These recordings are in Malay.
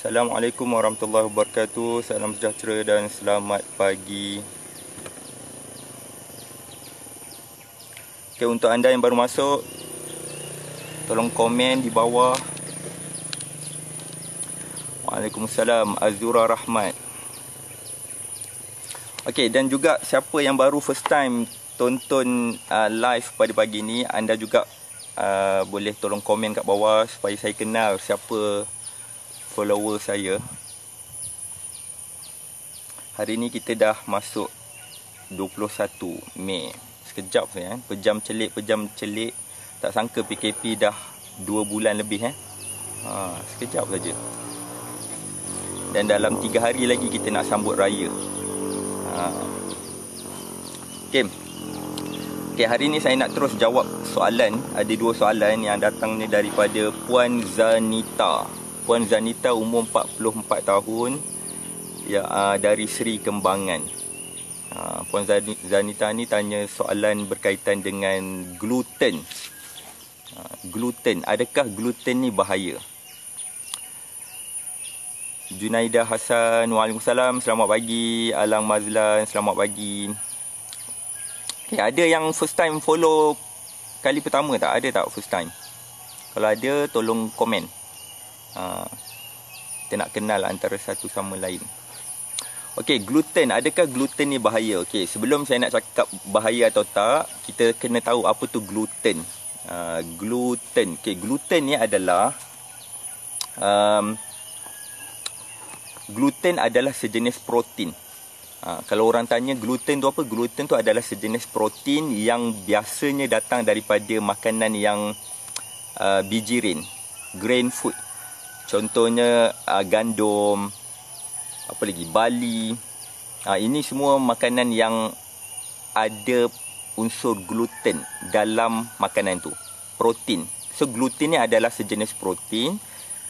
Assalamualaikum warahmatullahi wabarakatuh. Salam sejahtera dan selamat pagi. Okay, untuk anda yang baru masuk, tolong komen di bawah. Waalaikumsalam, Azura Rahmat. Okay, dan juga siapa yang baru first time tonton live pada pagi ni, anda juga boleh tolong komen kat bawah supaya saya kenal siapa follower saya. Hari ni kita dah masuk 21 Mei. Sekejap saja, pejam celik. Tak sangka PKP dah 2 bulan lebih sekejap saja. Dan dalam 3 hari lagi kita nak sambut raya. Okay, hari ni saya nak terus jawab soalan. Ada 2 soalan yang datang ni daripada Puan Zanita. Puan Zanita umur 44 tahun ya, dari Seri Kembangan. Puan Zanita ni tanya soalan berkaitan dengan gluten. Gluten, adakah gluten ni bahaya? Junaidah Hasan, waalaikumsalam, selamat pagi. Alang Mazlan, selamat pagi. Okay, ada yang first time follow kali pertama tak? Ada tak first time? Kalau ada, tolong komen. Kita nak kenal antara satu sama lain. Okey, gluten. Adakah gluten ni bahaya? Okey, sebelum saya nak cakap bahaya atau tak, kita kena tahu apa tu gluten. Gluten. Okey, gluten ni adalah gluten adalah sejenis protein. Kalau orang tanya gluten tu apa? Gluten tu adalah sejenis protein yang biasanya datang daripada makanan yang bijirin, grain food. Contohnya gandum, apa lagi, barley. Ini semua makanan yang ada unsur gluten dalam makanan tu, protein. So gluten ni adalah sejenis protein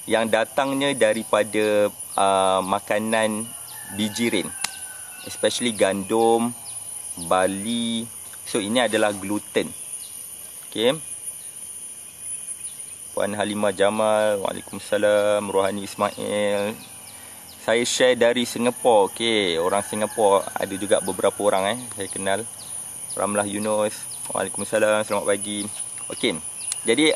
yang datangnya daripada makanan bijirin, especially gandum, barley. So ini adalah gluten. Okay. Puan Halimah Jamal, waalaikumsalam. Rohani Ismail, saya share dari Singapura. Okey, orang Singapura ada juga beberapa orang saya kenal. Ramlah Yunus, waalaikumsalam, selamat pagi. Okey, jadi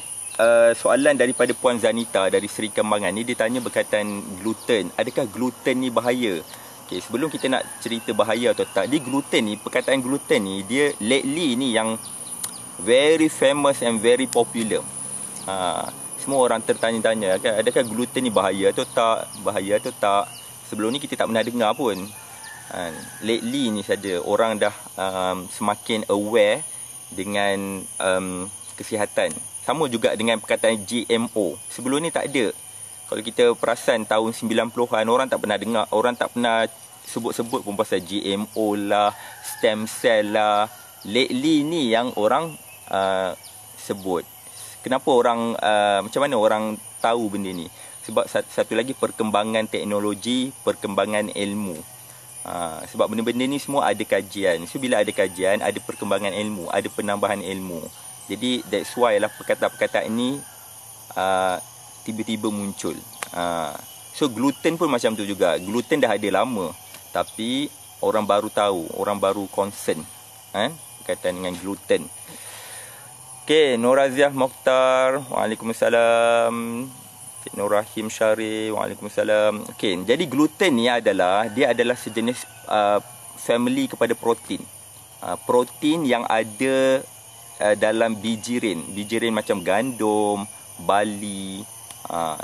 soalan daripada Puan Zanita dari Seri Kembangan ni, dia tanya berkaitan gluten. Adakah gluten ni bahaya? Okey, sebelum kita nak cerita bahaya atau tak, di gluten ni, perkataan gluten ni, dia lately ni yang very famous and very popular. Semua orang tertanya-tanya, adakah gluten ni bahaya atau tak? Bahaya atau tak? Sebelum ni kita tak pernah dengar pun. Lately ni saja orang dah semakin aware dengan kesihatan. Sama juga dengan perkataan GMO. Sebelum ni tak ada. Kalau kita perasan tahun 90-an, orang tak pernah dengar, orang tak pernah sebut-sebut pun pasal GMO lah, stem cell lah. Lately ni yang orang sebut. Kenapa orang, macam mana orang tahu benda ni? Sebab satu lagi, perkembangan teknologi, perkembangan ilmu. Sebab benda-benda ni semua ada kajian. So bila ada kajian, ada perkembangan ilmu, ada penambahan ilmu. Jadi that's why lah perkataan-perkataan ni tiba-tiba muncul. So gluten pun macam tu juga. Gluten dah ada lama, tapi orang baru tahu, orang baru concern berkaitan dengan gluten. Okey, Noraziah Mokhtar, waalaikumsalam. Cik Nur Rahim Syarif, waalaikumsalam. Okey, jadi gluten ni adalah, dia adalah sejenis family kepada protein. Protein yang ada dalam bijirin. Bijirin macam gandum, barley.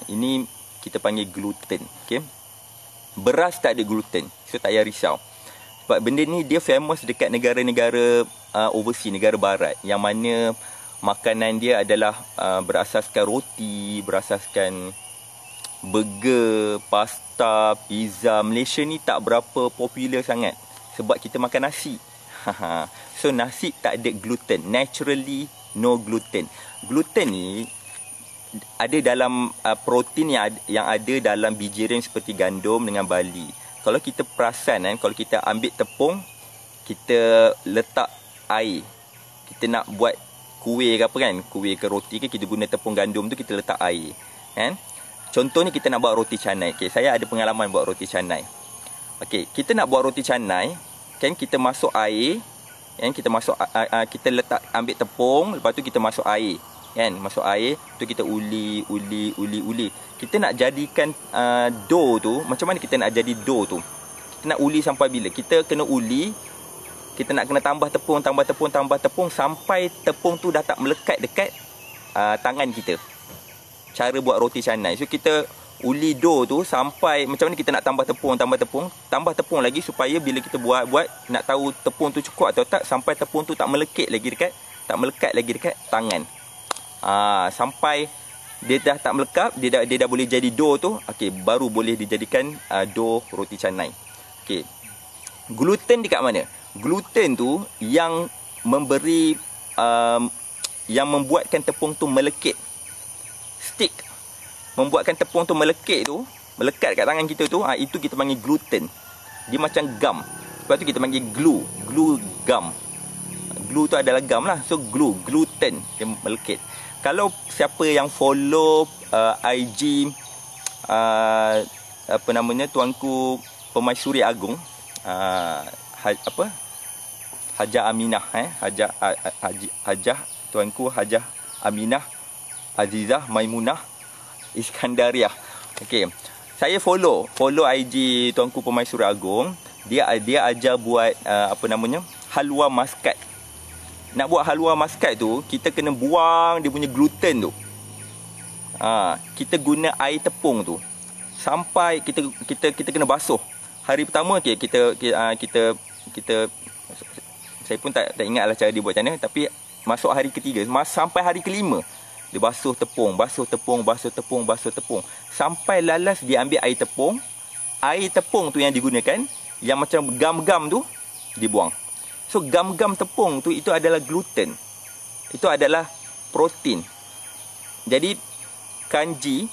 Ini kita panggil gluten. Okey. Beras tak ada gluten. So tak payah risau. Sebab benda ni dia famous dekat negara-negara overseas, negara barat, yang mana makanan dia adalah berasaskan roti, berasaskan burger, pasta, pizza. Malaysia ni tak berapa popular sangat sebab kita makan nasi. So nasi tak ada gluten. Naturally no gluten. Gluten ni ada dalam protein yang ada dalam bijirin seperti gandum dengan barley. Kalau kita perasan kalau kita ambil tepung, kita letak air, kita nak buat kuih ke apa kan, kuih ke roti ke, kita guna tepung gandum tu, kita letak air kan. Contohnya kita nak buat roti canai. Okey, saya ada pengalaman buat roti canai. Okey, kita nak buat roti canai, kan kita masuk air, kan kita masuk kita letak ambil tepung, lepas tu kita masuk air, kan? Masuk air, tu kita uli. Kita nak jadikan dough tu, macam mana kita nak jadi dough tu? Kita nak uli sampai bila? Kita kena uli, kita nak kena tambah tepung sampai tepung tu dah tak melekat dekat tangan kita. Cara buat roti canai. So kita uli dough tu sampai macam mana kita nak tambah tepung lagi supaya bila kita buat nak tahu tepung tu cukup atau tak, sampai tepung tu tak melekat lagi dekat tangan. Sampai dia dah tak melekat, dia dah boleh jadi dough tu, okey, baru boleh dijadikan dough roti canai. Okey. Gluten dekat mana? Gluten tu yang memberi yang membuatkan tepung tu melekit. Stick. Membuatkan tepung tu melekat kat tangan kita tu, itu kita panggil gluten. Dia macam gum. Sebab tu kita panggil glue gum. Glue tu adalah gum lah. So gluten dia melekit. Kalau siapa yang follow IG apa namanya, Tuanku Permaisuri Agong, Hajah Aminah, Tuanku Hajah Aminah Azizah Maimunah Iskandariah. Okey. Saya follow IG Tuanku Permaisuri Agong. Dia ajar buat apa namanya, halwa maskat. Nak buat halwa maskat tu, kita kena buang dia punya gluten tu. Kita guna air tepung tu sampai kita kena basuh. Hari pertama kita saya pun tak ingatlah cara dia buat macam mana, tapi masuk hari ketiga sampai hari kelima dia basuh tepung sampai lalas dia ambil air tepung tu yang digunakan, yang macam gam-gam tu dibuang. So gam-gam tepung tu itu adalah gluten. Itu adalah protein. Jadi kanji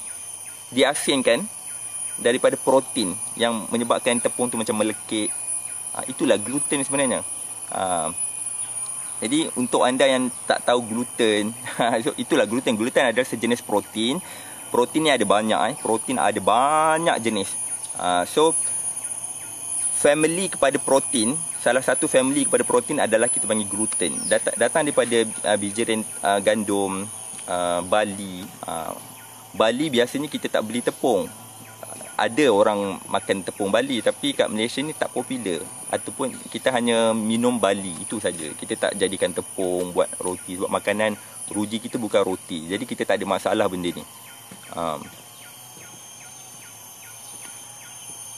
diasinkan daripada protein yang menyebabkan tepung tu macam melekit. Itulah gluten sebenarnya. Jadi untuk anda yang tak tahu gluten, so itulah gluten. Gluten adalah sejenis protein. Protein ni ada banyak. Protein ada banyak jenis. So family kepada protein, salah satu family kepada protein adalah kita panggil gluten. Datang daripada bijiran gandum, barley. Barley biasanya kita tak beli tepung. Ada orang makan tepung barley, tapi kat Malaysia ni tak popular. Ataupun kita hanya minum barley, itu saja. Kita tak jadikan tepung buat roti. Sebab makanan ruji kita bukan roti. Jadi kita tak ada masalah benda ni.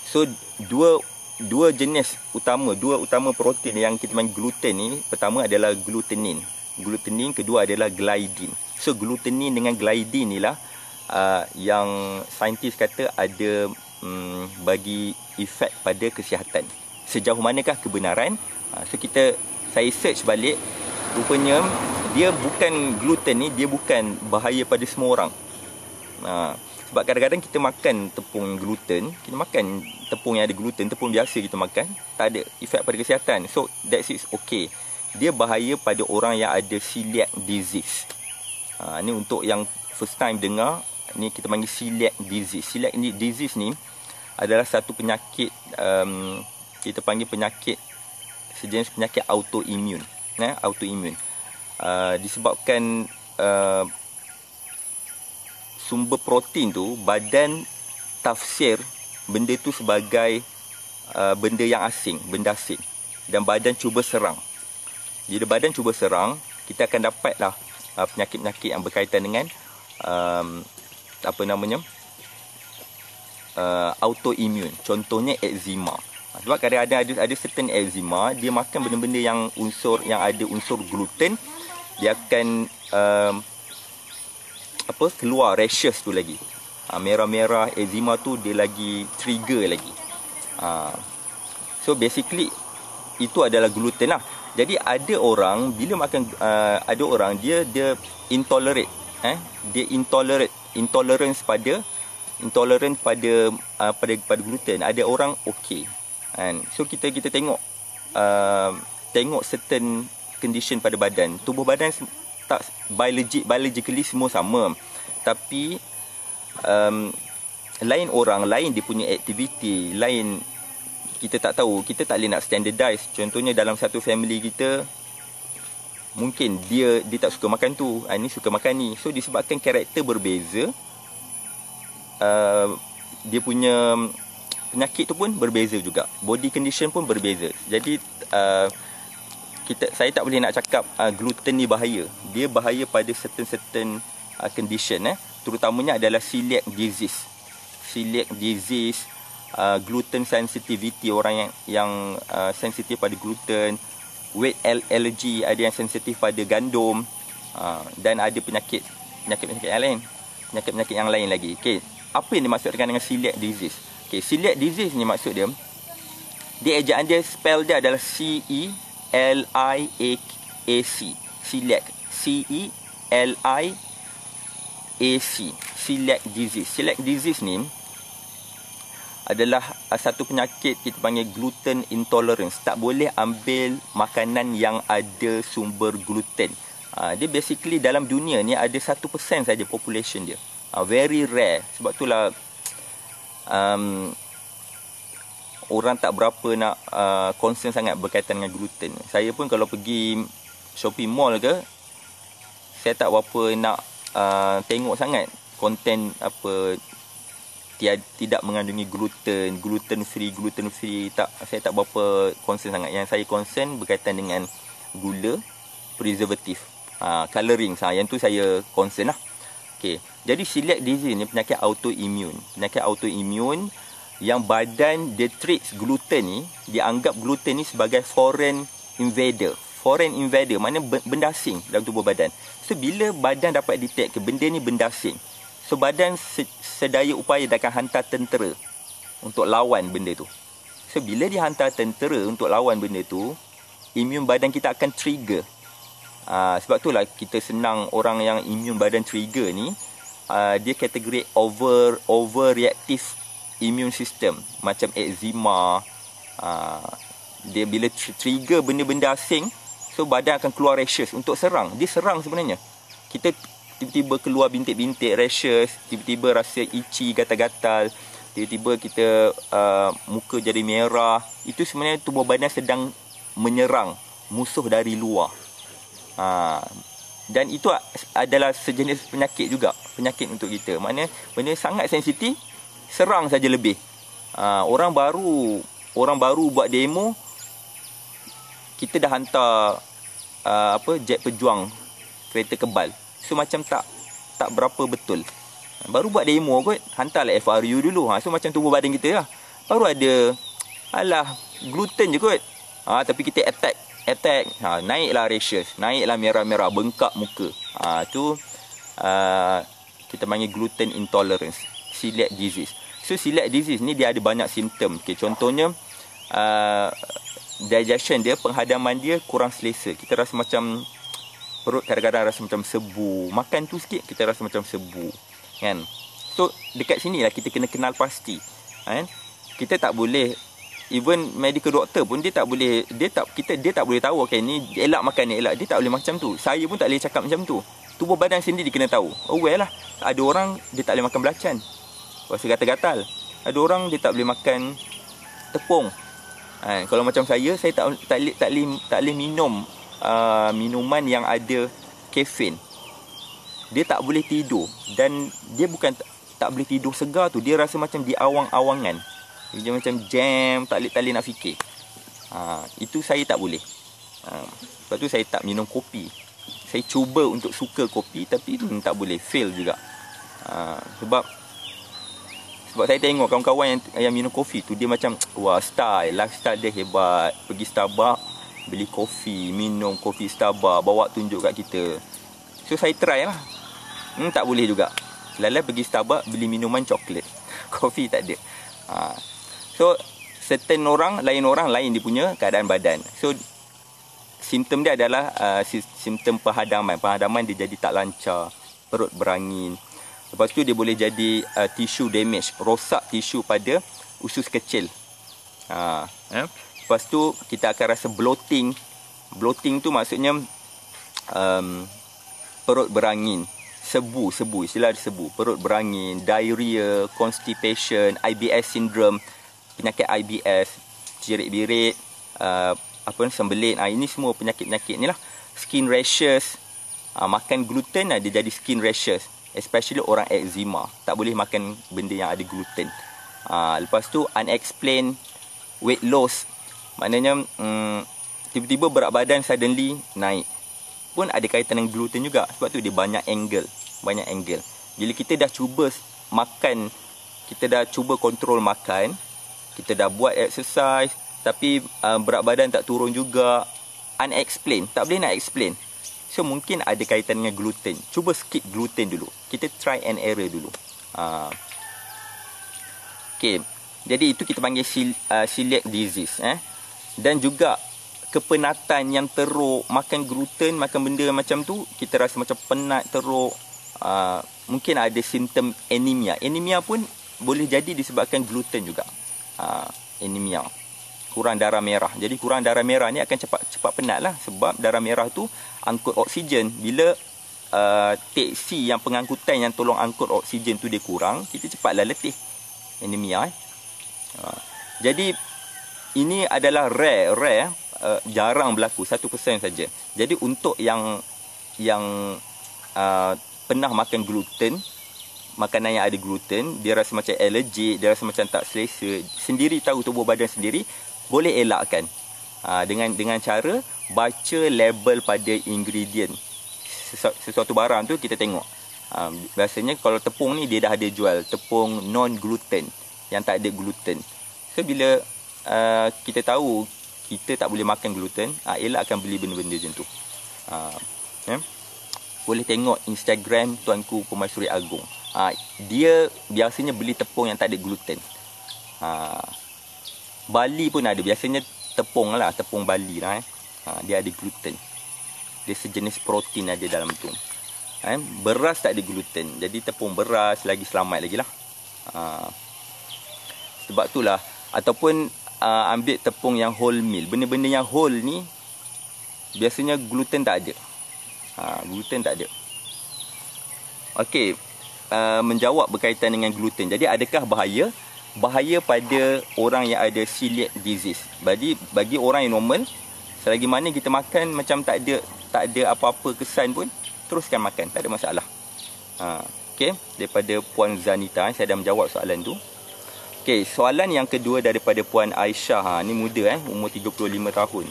So dua jenis utama, dua utama protein yang kita panggil gluten ni. Pertama adalah glutenin. Kedua adalah gliadin. So glutenin dengan gliadin ni lah yang saintis kata ada bagi efek pada kesihatan. Sejauh manakah kebenaran? So saya search balik, rupanya dia bukan, gluten ni dia bukan bahaya pada semua orang. Sebab kadang-kadang kita makan tepung gluten, kita makan tepung yang ada gluten, tepung biasa kita makan, tak ada efek pada kesihatan. So that's it, okay. Dia bahaya pada orang yang ada celiac disease. Ni untuk yang first time dengar, ni kita panggil celiac disease. Celiac disease ni adalah satu penyakit, kita panggil penyakit, sejenis penyakit autoimun. Autoimun. Disebabkan sumber protein tu, badan tafsir benda tu sebagai benda yang asing, benda asing. Dan badan cuba serang. Jadi badan cuba serang, kita akan dapatlah penyakit-penyakit yang berkaitan dengan autoimun. Contohnya eczema. Sebab kadang-kadang ada certain eczema, dia makan benda-benda yang ada unsur gluten, dia akan keluar rashes tu lagi. Merah-merah, eczema tu dia lagi trigger lagi. So basically itu adalah gluten lah. Jadi ada orang bila makan, ada orang dia intolerant, dia intolerance pada gluten. Ada orang okey. So kita tengok certain condition pada badan. Tubuh badan tak biologically semua sama. Tapi lain orang, lain dia punya aktiviti, lain kita tak tahu, kita tak boleh nak standardize. Contohnya dalam satu family kita, mungkin dia tak suka makan tu, ni suka makan ni. So disebabkan karakter berbeza, dia punya penyakit tu pun berbeza juga, body condition pun berbeza. Jadi saya tak boleh nak cakap gluten ni bahaya. Dia bahaya pada certain condition, terutamanya adalah celiac disease. Celiac disease, gluten sensitivity, orang yang sensitif pada gluten, weight allergy, ada yang sensitif pada gandum, dan ada penyakit yang lain, penyakit yang lain lagi. Okey, apa yang dimaksudkan dengan celiac disease? Okey, celiac disease ni maksud dia ejaan dia, spell dia adalah C-E-L-I-A-C, celiac, C-E-L-I-A-C, celiac disease. Celiac disease ni adalah satu penyakit kita panggil gluten intolerance. Tak boleh ambil makanan yang ada sumber gluten. Dia basically dalam dunia ni ada 1% saja population dia. Very rare. Sebab itulah orang tak berapa nak concern sangat berkaitan dengan gluten. Saya pun kalau pergi shopping mall ke, saya tak berapa nak tengok sangat konten apa tidak mengandungi gluten free, saya tak berapa concern sangat. Yang saya concern berkaitan dengan gula, preservatif, coloring, yang tu saya concern lah. Okey, jadi celiac disease ni penyakit autoimmune. Penyakit autoimmune yang badan dia treats gluten ni, dia anggap gluten ni sebagai foreign invader. Foreign invader mana benda asing dalam tubuh badan. So bila badan dapat detect ke benda ni benda asing, so badan sedaya upaya dia akan hantar tentera untuk lawan benda tu. So bila dia hantar tentera untuk lawan benda tu, immune badan kita akan trigger. Sebab itulah kita senang orang yang immune badan trigger ni, dia kategori overreactive immune system, macam eczema. Dia bila trigger benda-benda asing, so badan akan keluar rashes untuk serang. Dia serang sebenarnya. Kita tiba-tiba keluar bintik-bintik rashes, tiba-tiba rasa itchy, gatal-gatal, tiba-tiba kita muka jadi merah. Itu sebenarnya tubuh badan sedang menyerang musuh dari luar. Dan itu adalah sejenis penyakit juga, penyakit untuk kita. Maknanya benda sangat sensitif, serang saja lebih. Orang baru buat demo, kita dah hantar jet pejuang kereta kebal. So macam tak berapa betul. Baru buat demo kot, hantarlah FRU dulu. So macam tubuh badan kita lah. Baru ada gluten je kot. Tapi kita attack, naiklah rashes, naiklah merah-merah, bengkak muka. Tu kita panggil gluten intolerance, celiac disease. So celiac disease ni dia ada banyak simptom. Okay, contohnya digestion dia, penghadaman dia kurang selesa. Kita rasa macam perut kadang-kadang rasa macam sebu. Makan tu sikit kita rasa macam sebu, kan? So dekat sini lah kita kena kenal pasti, kan? Kita tak boleh, even medical doctor pun dia tak boleh tahu okey ni elak makan ni elak. Dia tak boleh macam tu. Saya pun tak boleh cakap macam tu. Tubuh badan sendiri kena tahu. Lah, ada orang dia tak boleh makan belacan, rasa gatal-gatal. Ada orang dia tak boleh makan tepung. Kalau macam saya tak boleh minum minuman yang ada kafein. Dia tak boleh tidur. Dan dia bukan tak boleh tidur segar tu, dia rasa macam di awang-awangan. Dia macam jam, tak boleh nak fikir. Itu saya tak boleh. Sebab tu saya tak minum kopi. Saya cuba untuk suka kopi, tapi itu tak boleh, fail juga. Sebab saya tengok kawan-kawan yang minum kopi tu, dia macam wah, lifestyle dia hebat. Pergi Starbucks, beli kopi, minum kopi Starbucks, bawa tunjuk kat kita. So saya try lah. Tak boleh juga. Lala pergi Starbucks beli minuman coklat. Kopi tak ada. So certain orang lain dia punya keadaan badan. So simptom dia adalah simptom penghadaman. Penghadaman dia jadi tak lancar, perut berangin. Lepas tu dia boleh jadi tissue damage, rosak tisu pada usus kecil. Lepas tu kita akan rasa bloating. Bloating tu maksudnya perut berangin, istilah sebu, perut berangin, diarrhea, constipation, IBS syndrome, penyakit IBS, cirit-birit, sembelit. Ini semua penyakit-penyakit ni lah. Skin rashes, makan gluten dia jadi skin rashes, especially orang eczema. Tak boleh makan benda yang ada gluten. Lepas tu unexplained weight loss, maknanya tiba-tiba berat badan suddenly naik, pun ada kaitan dengan gluten juga. Sebab tu dia banyak angle. Bila kita dah cuba makan, kita dah cuba kontrol makan, kita dah buat exercise, tapi berat badan tak turun juga, unexplained, tak boleh nak explain. So mungkin ada kaitan dengan gluten. Cuba skip gluten dulu, kita try and error dulu. Okay, jadi itu kita panggil celiac disease. Dan juga kepenatan yang teruk, makan gluten, makan benda macam tu, kita rasa macam penat, teruk. Mungkin ada simptom anemia. Anemia pun boleh jadi disebabkan gluten juga. Anemia, kurang darah merah. Jadi kurang darah merah ni akan cepat penat lah. Sebab darah merah tu angkut oksigen. Bila teksi yang pengangkutan yang tolong angkut oksigen tu dia kurang, kita cepatlah letih. Anemia. Jadi ini adalah rare, jarang berlaku, 1% saja. Jadi untuk yang pernah makan gluten, makanan yang ada gluten, dia rasa macam allergic, dia rasa macam tak selesa, sendiri tahu tubuh badan sendiri, boleh elakkan dengan cara baca label pada ingredient sesuatu barang tu. Kita tengok, biasanya kalau tepung ni dia dah ada jual tepung non gluten, yang tak ada gluten. So bila kita tahu kita tak boleh makan gluten, elakkan beli benda-benda macam tu. Boleh tengok Instagram Tuanku Permaisuri Agong. Dia biasanya beli tepung yang tak ada gluten. Bali pun ada, biasanya tepung lah, tepung Bali lah. Dia ada gluten. Dia sejenis protein ada dalam tu. Beras tak ada gluten, jadi tepung beras lagi selamat lagi lah. Sebab tu lah. Ataupun ambil tepung yang wholemeal. Benda-benda yang whole ni biasanya gluten tak ada. Gluten tak ada. Okey, menjawab berkaitan dengan gluten. Jadi adakah bahaya? Bahaya pada orang yang ada celiac disease. Bagi orang yang normal, selagi mana kita makan macam tak ada apa-apa kesan pun, teruskan makan, tak ada masalah. Okey, daripada Puan Zanita, saya dah menjawab soalan tu. Okey, soalan yang kedua daripada Puan Aisyah. Ni muda, umur 35 tahun.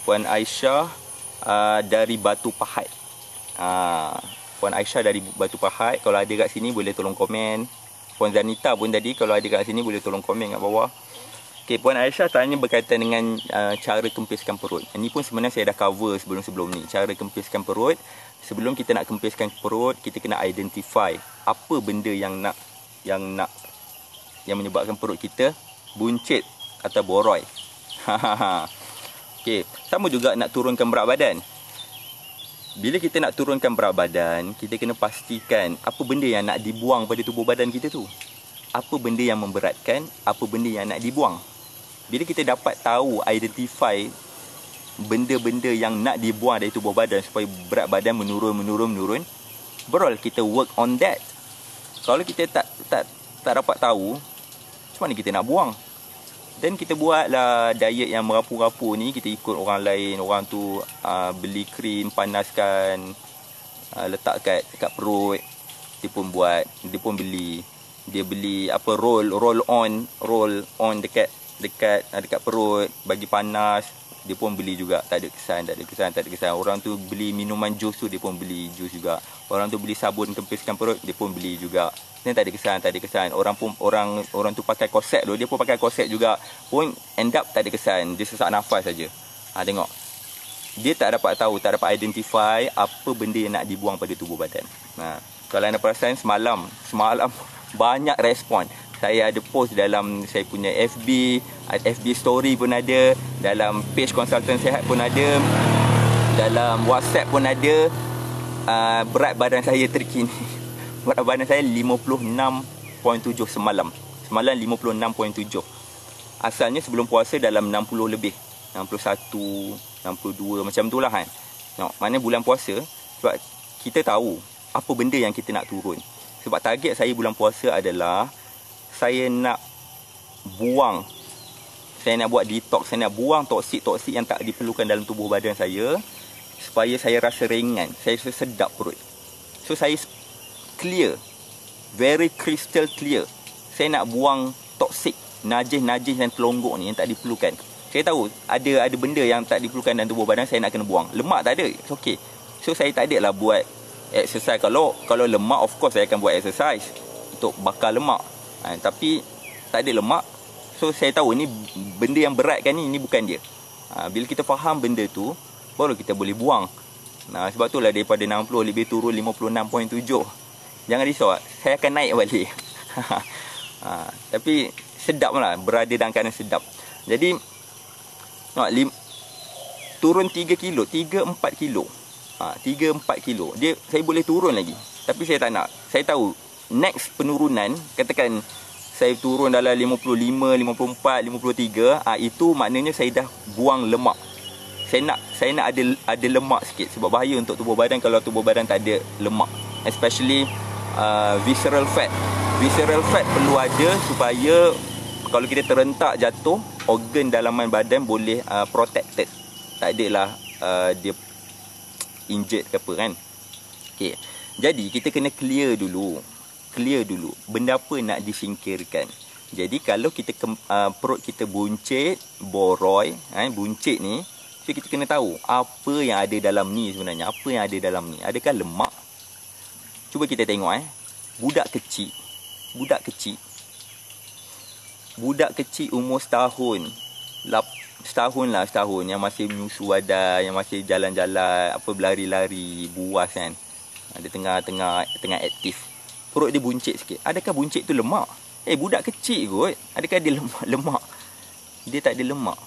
Puan Aisyah dari Batu Pahat. Puan Aisyah dari Batu Pahat, kalau ada kat sini boleh tolong komen. Puan Zanita pun tadi, kalau ada kat sini boleh tolong komen kat bawah. Okey, Puan Aisyah tanya berkaitan dengan cara kempiskan perut. Ini pun sebenarnya saya dah cover sebelum ni. Cara kempiskan perut. Sebelum kita nak kempiskan perut, kita kena identify apa benda yang menyebabkan perut kita buncit atau boroi. Okey, sama juga nak turunkan berat badan. Bila kita nak turunkan berat badan, kita kena pastikan apa benda yang nak dibuang pada tubuh badan kita tu. Apa benda yang memberatkan, apa benda yang nak dibuang. Bila kita dapat tahu, identify benda-benda yang nak dibuang dari tubuh badan supaya berat badan menurun, baru kita work on that. Kalau kita tak dapat tahu, macam mana kita nak buang? Dan kita buatlah diet yang merapu-rapu ni, kita ikut orang lain. Orang tu beli krim, panaskan, letak kat perut. Dia pun buat, dia pun beli. Dia beli roll on dekat perut, bagi panas. Dia pun beli juga, tak ada kesan. Orang tu beli minuman jus tu, dia pun beli jus juga. Orang tu beli sabun kempiskan perut, dia pun beli juga. Ni tak ada kesan. Orang tu pakai korset tu, dia pun pakai korset juga. Pun end up tak ada kesan. Dia sesak nafas saja. Tengok. Dia tak dapat tahu, tak dapat identify apa benda yang nak dibuang pada tubuh badan. Kalau anda perasan semalam banyak respon. Saya ada post dalam saya punya FB story pun ada, dalam page konsultan sihat pun ada, dalam WhatsApp pun ada. Berat badan saya terkini. Berat badan saya 56.7 semalam. Semalam 56.7. Asalnya sebelum puasa dalam 60 lebih. 61, 62 macam tu lah kan. Mana bulan puasa, sebab kita tahu apa benda yang kita nak turun. Sebab target saya bulan puasa adalah saya nak buang, saya nak buat detox, saya nak buang toksik-toksik yang tak diperlukan dalam tubuh badan saya, supaya saya rasa ringan, saya rasa sedap perut. So saya clear, very crystal clear. Saya nak buang toksik, najis-najis yang telonggok ni yang tak diperlukan. Saya tahu ada benda yang tak diperlukan dalam tubuh badan, saya nak kena buang. Lemak tak ada, it's okay. So saya tak adalah buat exercise. Kalau lemak, of course saya akan buat exercise untuk bakar lemak. Tapi tak ada lemak, so saya tahu ni benda yang berat kan ni bukan dia. Bila kita faham benda tu, baru kita boleh buang. Sebab itulah daripada 60 lebih turun 56.7. Jangan risau, saya akan naik balik. Tapi sedap lah, berada dalam keadaan sedap. Jadi turun 3 kilo, 3-4 kilo, 3-4 kilo saya boleh turun lagi. Tapi saya tak nak. Saya tahu next penurunan, katakan saya turun dalam 55, 54, 53, itu maknanya saya dah buang lemak. Saya nak ada lemak sikit, sebab bahaya untuk tubuh badan kalau tubuh badan tak ada lemak, especially visceral fat. Visceral fat perlu ada supaya kalau kita terhentak jatuh, organ dalaman badan boleh protected. Tak adalah dia injured ke apa kan. Okay. Jadi kita kena clear dulu benda apa nak disingkirkan. Jadi kalau kita perut kita buncit, boroi, buncit ni, so kita kena tahu apa yang ada dalam ni sebenarnya. Apa yang ada dalam ni? Adakah lemak? Cuba kita tengok budak kecil umur setahun yang masih menyusu badan, yang masih jalan-jalan, berlari-lari, buas kan. Dia tengah aktif. Perut dia buncit sikit. Adakah buncit tu lemak? Budak kecil kot. Adakah dia lemak? Dia tak ada lemak.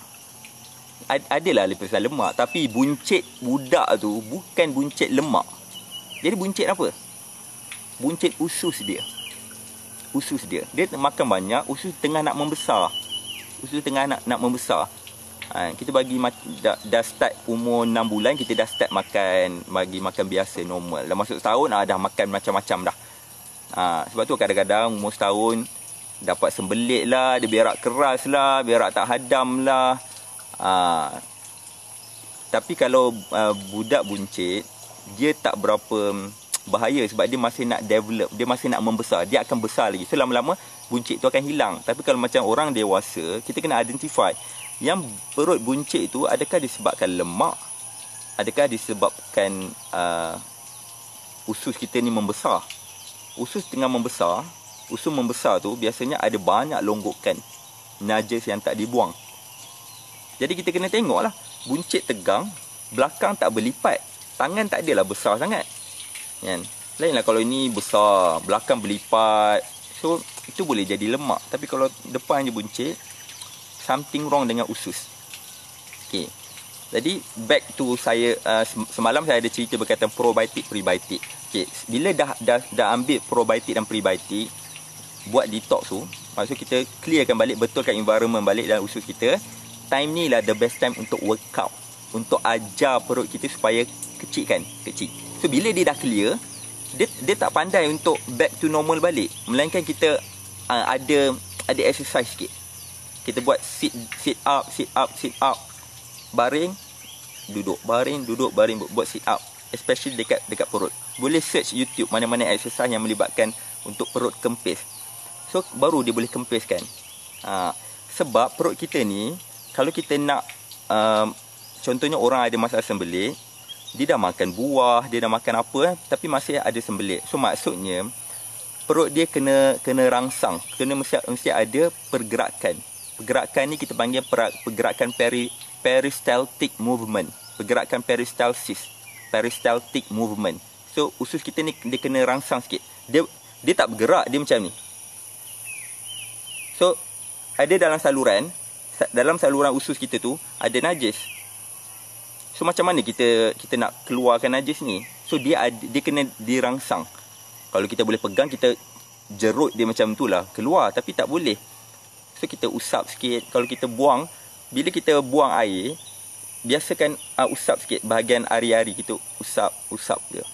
Adalah lapisan lemak, tapi buncit budak tu bukan buncit lemak. Jadi buncit apa? Buncit usus dia. Dia makan banyak, usus tengah nak membesar. Kita bagi dah start umur 6 bulan, kita dah start bagi makan biasa normal. Dah masuk setahun dah makan macam-macam dah. Sebab tu kadang-kadang umur setahun dapat sembelit lah, dia berak keras lah, berak tak hadam lah. Tapi kalau budak buncit, dia tak berapa bahaya sebab dia masih nak develop, dia masih nak membesar, dia akan besar lagi. So lama-lama buncit tu akan hilang. Tapi kalau macam orang dewasa, kita kena identify yang perut buncit tu, adakah disebabkan lemak, adakah disebabkan usus kita ni membesar. Usus tengah membesar, usus membesar tu biasanya ada banyak longgokan najis yang tak dibuang. Jadi kita kena tengok lah, buncit tegang, belakang tak berlipat, tangan tak adalah besar sangat kan? Lainlah kalau ini besar, belakang berlipat, so itu boleh jadi lemak. Tapi kalau depan je buncit, something wrong dengan usus. Okay. Jadi back to saya, semalam saya ada cerita berkaitan probiotik, prebiotik. Okay. Bila dah ambil probiotik dan prebiotik, buat detox tu, maksud kita clearkan balik, betulkan environment balik dalam usus kita. Time ni lah the best time untuk workout, untuk ajar perut kita supaya kecil. So bila dia dah clear, dia tak pandai untuk back to normal balik. Melainkan kita ada exercise sikit. Kita buat sit up, baring, duduk, baring, buat sit up, especially dekat perut. Boleh search YouTube mana-mana exercise yang melibatkan untuk perut kempis. So baru dia boleh kempiskan. Sebab perut kita ni, kalau kita nak contohnya orang ada masalah sembelit, dia dah makan buah, dia dah makan apa, tapi masih ada sembelit. So maksudnya perut dia kena rangsang, mesti ada pergerakan. Pergerakan ni kita panggil pergerakan peristaltic movement, pergerakan peristaltic movement. So usus kita ni dia kena rangsang sikit. Dia tak bergerak, dia macam ni. So ada dalam saluran usus kita tu ada najis. So macam mana kita nak keluarkan najis ni? So dia kena dirangsang. Kalau kita boleh pegang, kita jerut dia macam tu lah keluar, tapi tak boleh. So kita usap sikit. Kalau kita buang, bila kita buang air, biasakan usap sikit bahagian ari-ari, kita usap dia.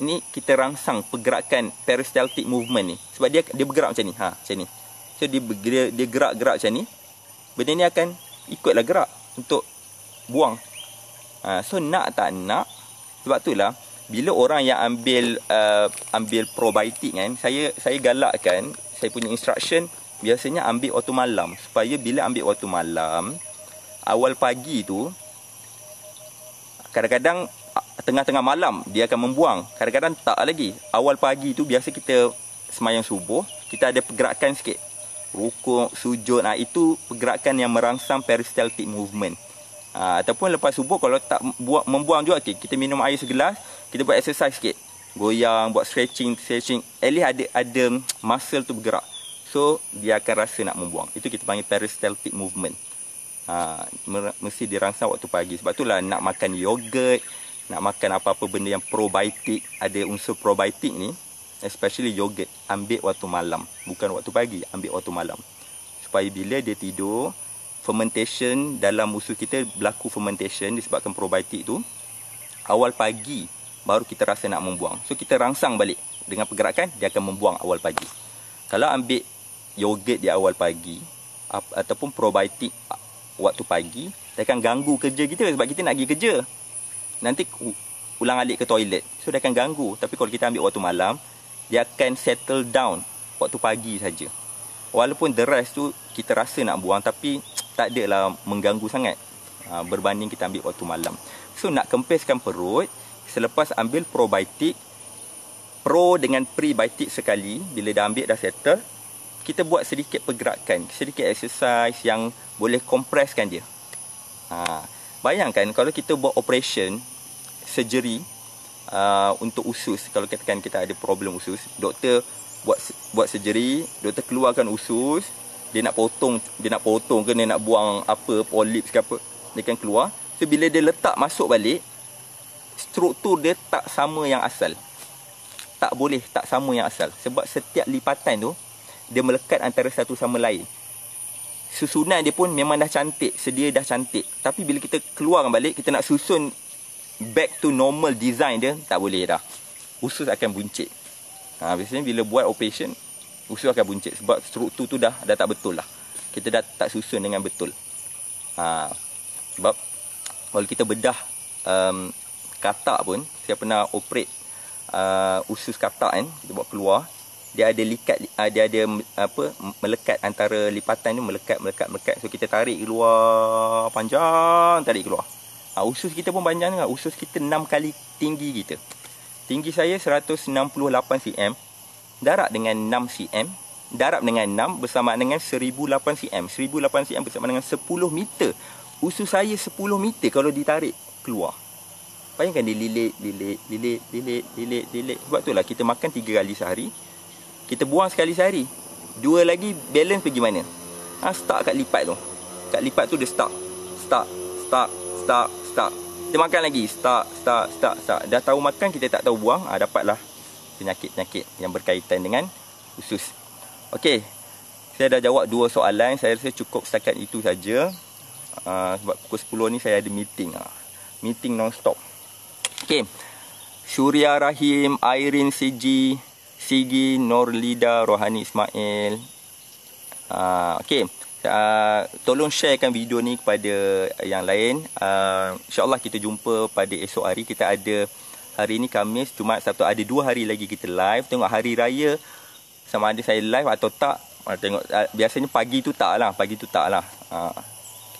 ni kita rangsang pergerakan peristaltic movement ni. Sebab dia bergerak macam ni. Macam ni. So dia gerak-gerak macam ni. Benda ni akan ikutlah gerak untuk buang. So nak tak nak, sebab itulah bila orang yang ambil probiotik kan, saya galakkan, saya punya instruction biasanya ambil waktu malam, supaya bila ambil waktu malam, awal pagi tu, kadang-kadang tengah-tengah malam dia akan membuang, kadang-kadang tak lagi. Awal pagi tu biasa kita semayang subuh, kita ada pergerakan sikit, rukuk, sujud. Itu pergerakan yang merangsang peristaltic movement. Ataupun lepas subuh kalau tak membuang juga, kita minum air segelas, kita buat exercise sikit, goyang, buat stretching, at least ada muscle tu bergerak. So dia akan rasa nak membuang. Itu kita panggil peristaltic movement. Mesti dirangsang waktu pagi. Sebab itulah nak makan yogurt, nak makan apa-apa benda yang probiotik, ada unsur probiotik ni, especially yogurt, ambil waktu malam, bukan waktu pagi, ambil waktu malam. Supaya bila dia tidur, fermentation dalam usus kita berlaku fermentation disebabkan probiotik tu, awal pagi baru kita rasa nak membuang. So kita rangsang balik dengan pergerakan, dia akan membuang awal pagi. Kalau ambil yogurt di awal pagi ataupun probiotik waktu pagi, dia akan ganggu kerja kita sebab kita nak pergi kerja. Nanti ulang alik ke toilet. So dia akan ganggu. Tapi kalau kita ambil waktu malam, dia akan settle down waktu pagi saja. Walaupun the rest tu kita rasa nak buang, tapi tak adalah mengganggu sangat berbanding kita ambil waktu malam. So nak kempeskan perut, selepas ambil probiotik, pro dengan prebiotik sekali, bila dah ambil dah settle, kita buat sedikit pergerakan, sedikit exercise yang boleh kompreskan dia. Bayangkan kalau kita buat operation surgery untuk usus, kalau katakan kita ada problem usus, doktor buat surgery, doktor keluarkan usus, dia nak potong ke dia nak buang apa, polyps ke apa, dia akan keluar. So bila dia letak masuk balik, struktur dia tak sama yang asal. Tak boleh tak sama yang asal, sebab setiap lipatan tu dia melekat antara satu sama lain. Susunan dia pun memang dah cantik, sedia dah cantik, tapi bila kita keluarkan balik, kita nak susun back to normal design dia, tak boleh dah. Usus akan buncit. Biasanya bila buat operation, usus akan buncit sebab struktur tu dah tak betul lah. Kita dah tak susun dengan betul. Sebab kalau kita bedah katak pun, saya pernah operate usus katak kan, kita buat keluar, dia ada likat, dia ada melekat antara lipatan tu, melekat. So kita tarik keluar panjang, tarik keluar. Usus kita pun panjang juga. Usus kita 6 kali tinggi kita. Tinggi saya 168 cm, darab dengan 6 cm, darab dengan 6 bersamaan dengan 1008 cm. 1008 cm bersamaan dengan 10 meter. Usus saya 10 meter kalau ditarik keluar. Bayangkan dia lilit. Sebab itulah kita makan 3 kali sehari, kita buang sekali sehari. 2 lagi balance pergi mana? Stuck kat lipat tu. Kat lipat tu dia stuck. Kita makan lagi, stuck. Dah tahu makan, kita tak tahu buang, dapatlah penyakit-penyakit yang berkaitan dengan usus. Okey, saya dah jawab 2 soalan. Saya rasa cukup setakat itu saja. Sebab pukul 10 ni saya ada meeting. Meeting non-stop. Okey, Syuria Rahim, Airin Sigi, Norlida, Rohani Ismail. Okey, tolong sharekan video ni kepada yang lain. InsyaAllah kita jumpa pada esok hari. Kita ada hari ni Khamis, Jumaat, Sabtu, ada 2 hari lagi kita live. Tengok hari raya sama ada saya live atau tak. Tengok, biasanya pagi tu tak lah.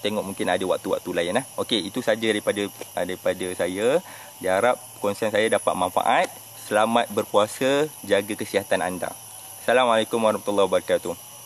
Tengok mungkin ada waktu-waktu lain. Okey, itu saja daripada saya. Diharap konsen saya dapat manfaat. Selamat berpuasa, jaga kesihatan anda. Assalamualaikum warahmatullahi wabarakatuh.